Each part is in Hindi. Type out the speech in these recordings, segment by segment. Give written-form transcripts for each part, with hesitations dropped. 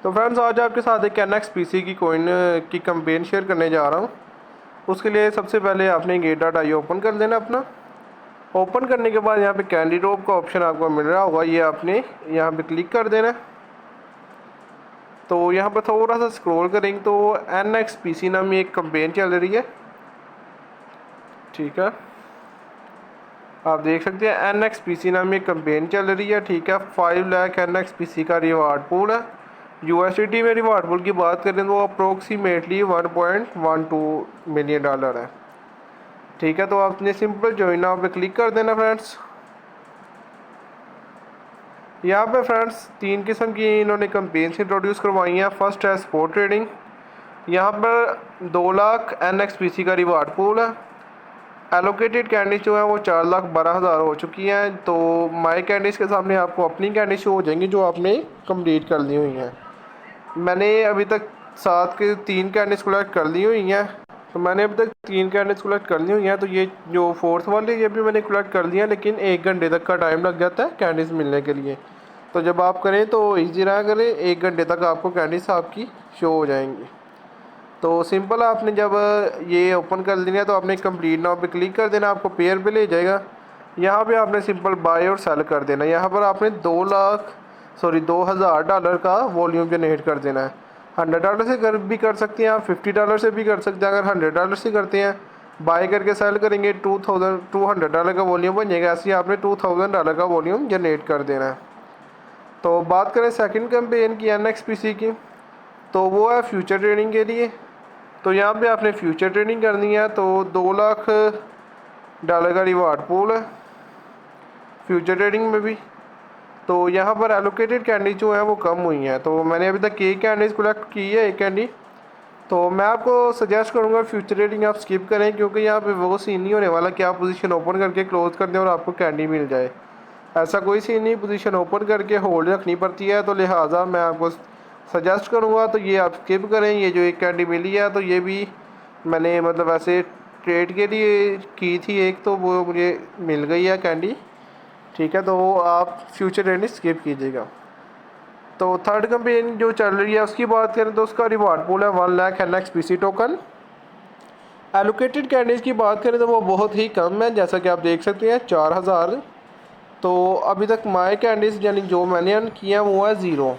तो फ्रेंड्स आज आपके साथ एक NXPC की कॉइन की कैंपेन शेयर करने जा रहा हूँ। उसके लिए सबसे पहले आपने get.io ओपन कर देना अपना। ओपन करने के बाद यहाँ पे कैंडी ड्रॉप का ऑप्शन आपको मिल रहा होगा, ये आपने यहाँ पे क्लिक कर देना। तो यहाँ पर थोड़ा सा स्क्रॉल करेंगे तो NXPC नामी एक कैंपेन चल रही है, ठीक है। आप देख सकते हैं NXPC नामी एक कैंपेन चल रही है, ठीक है। 5 लाख NXPC का रिवार्ड पूल है। USDT में रिवार्ड पूल की बात करें तो अप्रोक्सीमेटली $1.12 मिलियन है, ठीक है। तो आपने सिंपल ज्वाइन नाउ पे क्लिक कर देना फ्रेंड्स। यहाँ पे फ्रेंड्स 3 किस्म की इन्होंने कैंपेन्स इंट्रोड्यूस करवाई हैं। फर्स्ट है स्पोर्ट ट्रेडिंग, यहाँ पर 2 लाख NXPC का रिवार्ड पूल है। एलोकेटेड कैंडीज जो है वो 4,12,000 हो चुकी हैं। तो माई कैंडीज़ के सामने आपको अपनी कैंडीज शो हो जाएंगी जो आपने कंप्लीट कर ली हुई हैं। मैंने अभी तक 7 के 3 कैंडीज कलेक्ट कर ली हुई हैं। तो मैंने अभी तक 3 कैंडीज कलेक्ट कर ली हुई हैं। तो ये जो फोर्थ वाली ये भी मैंने कलेक्ट कर लिया, लेकिन 1 घंटे तक का टाइम लग जाता है कैंडीज मिलने के लिए। तो जब आप करें तो ईजी रहा करें, 1 घंटे तक आपको कैंडीज आपकी शो हो जाएंगी। तो सिंपल आपने जब ये ओपन कर लिया तो आपने कंप्लीट नाउ पे क्लिक कर देना, आपको पेयर पे ले जाएगा। यहाँ पे आपने सिंपल बाय और सेल कर देना। यहाँ पर आपने $2,000 का वॉल्यूम जनरेट कर देना है। $100 से भी कर सकते हैं आप, $50 से भी कर सकते हैं। अगर $100 से करते हैं बाय करके सेल करेंगे $200 का वॉल्यूम बन जाएगा। ऐसे ही आपने $2,000 का वॉल्यूम जनरेट कर देना है। तो बात करें सेकंड कैंपेन की NXPC की, तो वो है फ्यूचर ट्रेडिंग के लिए। तो यहाँ पे आपने फ्यूचर ट्रेडिंग करनी है। तो $2 लाख का रिवार्ड पूल है फ्यूचर ट्रेडिंग में भी। तो यहाँ पर एलोकेटेड कैंडी जो है वो कम हुई हैं। तो मैंने अभी तक एक कैंडीज कलेक्ट की है, एक कैंडी। तो मैं आपको सजेस्ट करूँगा फ्यूचर ट्रेडिंग आप स्किप करें, क्योंकि यहाँ पे वो सीन नहीं होने वाला कि आप पोजीशन ओपन करके क्लोज कर दें और आपको कैंडी मिल जाए। ऐसा कोई सीन नहीं, पोजीशन ओपन करके होल्ड रखनी पड़ती है। तो लिहाजा मैं आपको सजेस्ट करूँगा तो ये आप स्किप करें। ये जो एक कैंडी मिली है तो ये भी मैंने मतलब ऐसे ट्रेड के लिए की थी एक, तो वो मुझे मिल गई है कैंडी, ठीक है। तो आप फ्यूचर ट्रेडिंग स्किप कीजिएगा। तो थर्ड कैंपेन जो चल रही है उसकी बात करें तो उसका रिवार्ड पूल है 1 lakh NXPC token. Allocated candies की बात करें तो वो बहुत ही कम है, जैसा कि आप देख सकते हैं 4,000। तो अभी तक माई कैंडीज़ यानी जो मैंने अर्न किया वो है 0।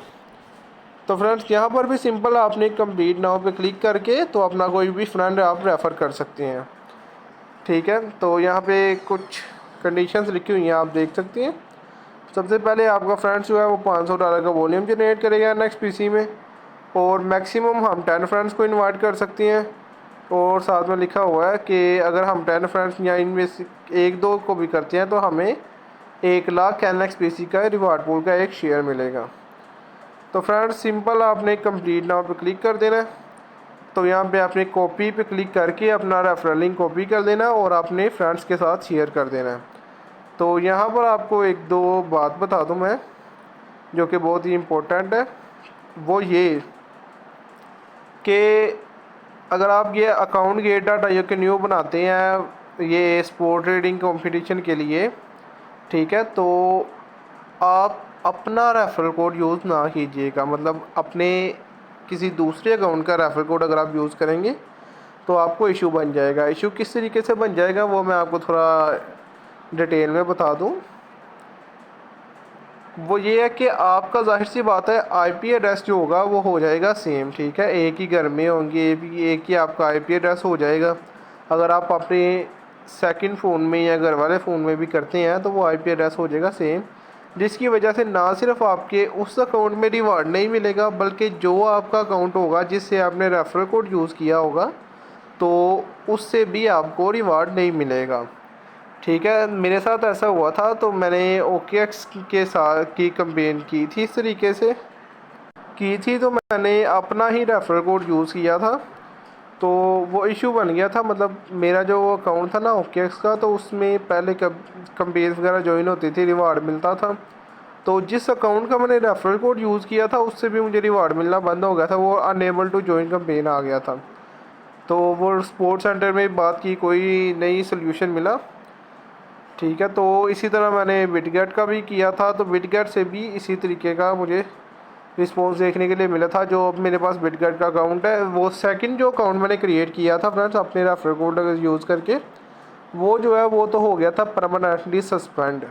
तो फ्रेंड्स यहाँ पर भी सिंपल आपने कंप्लीट नाउ पे क्लिक करके तो अपना कोई भी फ्रेंड आप रेफ़र कर सकते हैं, ठीक है। तो यहाँ पे कुछ कंडीशंस लिखी हुई हैं, आप देख सकते हैं। सबसे पहले आपका फ्रेंड्स जो है वो $500 का वॉल्यूम जनरेट करेगा NXPC में, और मैक्सिमम हम 10 फ्रेंड्स को इनवाइट कर सकते हैं। और साथ में लिखा हुआ है कि अगर हम 10 फ्रेंड्स या इनमें से 1-2 को भी करते हैं तो हमें 1 लाख NXPC का रिवार्ड पूल का एक शेयर मिलेगा। तो फ्रेंड्स सिंपल आपने कंप्लीट नाउ पे क्लिक कर देना है। तो यहाँ पे आपने कॉपी पे क्लिक करके अपना रेफरल लिंक कॉपी कर देना और अपने फ्रेंड्स के साथ शेयर कर देना है। तो यहाँ पर आपको 1-2 बात बता दूँ मैं, जो कि बहुत ही इम्पोर्टेंट है। वो ये कि अगर आप ये अकाउंट get.io के न्यू बनाते हैं ये स्पोर्ट ट्रेडिंग कंपटीशन के लिए, ठीक है, तो आप अपना रेफरल कोड यूज़ ना कीजिएगा। मतलब अपने किसी दूसरे अकाउंट का रेफरल कोड अगर आप यूज़ करेंगे तो आपको इशू बन जाएगा। इशू किस तरीके से बन जाएगा वो मैं आपको थोड़ा डिटेल में बता दूं। वो ये है कि आपका जाहिर सी बात है IP एड्रेस जो होगा वो हो जाएगा सेम, ठीक है। एक ही घर में होंगे, एक ही आपका IP एड्रेस हो जाएगा। अगर आप अपने सेकंड फ़ोन में या घर वाले फ़ोन में भी करते हैं तो वो IP एड्रेस हो जाएगा सेम, जिसकी वजह से ना सिर्फ आपके उस अकाउंट में रिवार्ड नहीं मिलेगा, बल्कि जो आपका अकाउंट होगा जिससे आपने रेफरल कोड यूज़ किया होगा तो उससे भी आपको रिवार्ड नहीं मिलेगा, ठीक है। मेरे साथ ऐसा हुआ था। तो मैंने OKX के साथ की कंपेन की थी, इस तरीके से की थी। तो मैंने अपना ही रेफरल कोड यूज़ किया था, तो वो इशू बन गया था। मतलब मेरा जो अकाउंट था ना OKX का, तो उसमें पहले कंपेन्स वगैरह ज्वाइन होती थी, रिवार्ड मिलता था। तो जिस अकाउंट का मैंने रेफरल कोड यूज़ किया था उससे भी मुझे रिवार्ड मिलना बंद हो गया था, वो अनेबल टू ज्वाइन कंपेन आ गया था। तो वो स्पोर्ट्स सेंटर में बात की, कोई नई सोल्यूशन मिला, ठीक है। तो इसी तरह मैंने बिटगेट का भी किया था। तो बिटगेट से भी इसी तरीके का मुझे रिस्पॉन्स देखने के लिए मिला था। जो अब मेरे पास बिटगेट का अकाउंट है, वो सेकंड जो अकाउंट मैंने क्रिएट किया था फ्रेंड्स अपने रेफरल कोड यूज़ करके, वो जो है वो तो हो गया था परमानेंटली सस्पेंड।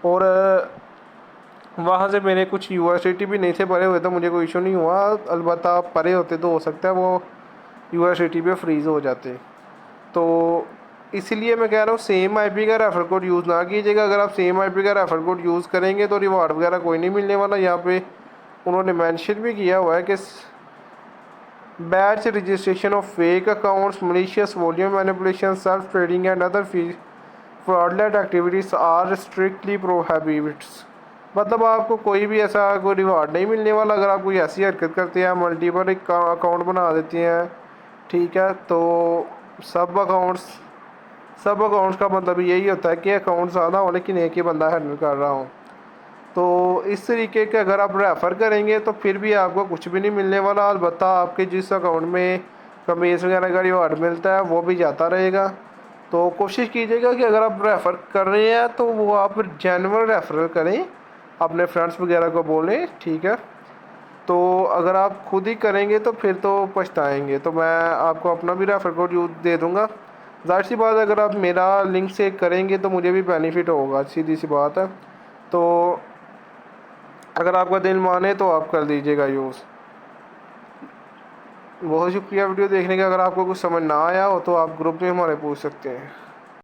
और वहाँ से मेरे कुछ यूनिवर्सिटी भी नहीं थे भरे हुए, तो मुझे कोई इशू नहीं हुआ। अलबत्ता परे होते तो हो सकता है वो यूनिवर्सिटी पे फ्रीज़ हो जाते। तो इसीलिए मैं कह रहा हूँ सेम आईपी का रेफर कोड यूज़ ना कीजिएगा। अगर आप सेम आईपी का रेफर कोड यूज़ करेंगे तो रिवार्ड वगैरह कोई नहीं मिलने वाला। यहाँ पे उन्होंने मेंशन भी किया हुआ है कि batch registration of fake accounts, malicious volume manipulation, self trading and other fraudulent activities are strictly prohibits. मतलब आपको कोई भी ऐसा कोई रिवार्ड नहीं मिलने वाला अगर आप कोई ऐसी हरकत करते हैं, मल्टीपल अकाउंट बना देते हैं, ठीक है। तो सब अकाउंट्स सब अकाउंट्स का मतलब यही होता है कि अकाउंट ज़्यादा हो लेकिन एक ही बंदा हैंडल कर रहा हो। तो इस तरीके के अगर आप रेफ़र करेंगे तो फिर भी आपको कुछ भी नहीं मिलने वाला। अलबत्ता आपके जिस अकाउंट में कमीज़ वगैरह का रिवार्ड मिलता है वो भी जाता रहेगा। तो कोशिश कीजिएगा कि अगर आप रेफ़र कर रहे हैं तो वो आप जेन्युइन रेफरल करें, अपने फ्रेंड्स वगैरह को बोलें, ठीक है। तो अगर आप खुद ही करेंगे तो फिर तो पछताएंगे। तो मैं आपको अपना भी रेफर कोड यूज़ दे दूँगा। ज़ाहिर सी बात है अगर आप मेरा लिंक से करेंगे तो मुझे भी बेनिफिट होगा, सीधी सी बात है। तो अगर आपका दिल माने तो आप कर दीजिएगा यूज़। बहुत शुक्रिया वीडियो देखने का। अगर आपको कुछ समझ ना आया हो तो आप ग्रुप में हमारे पूछ सकते हैं।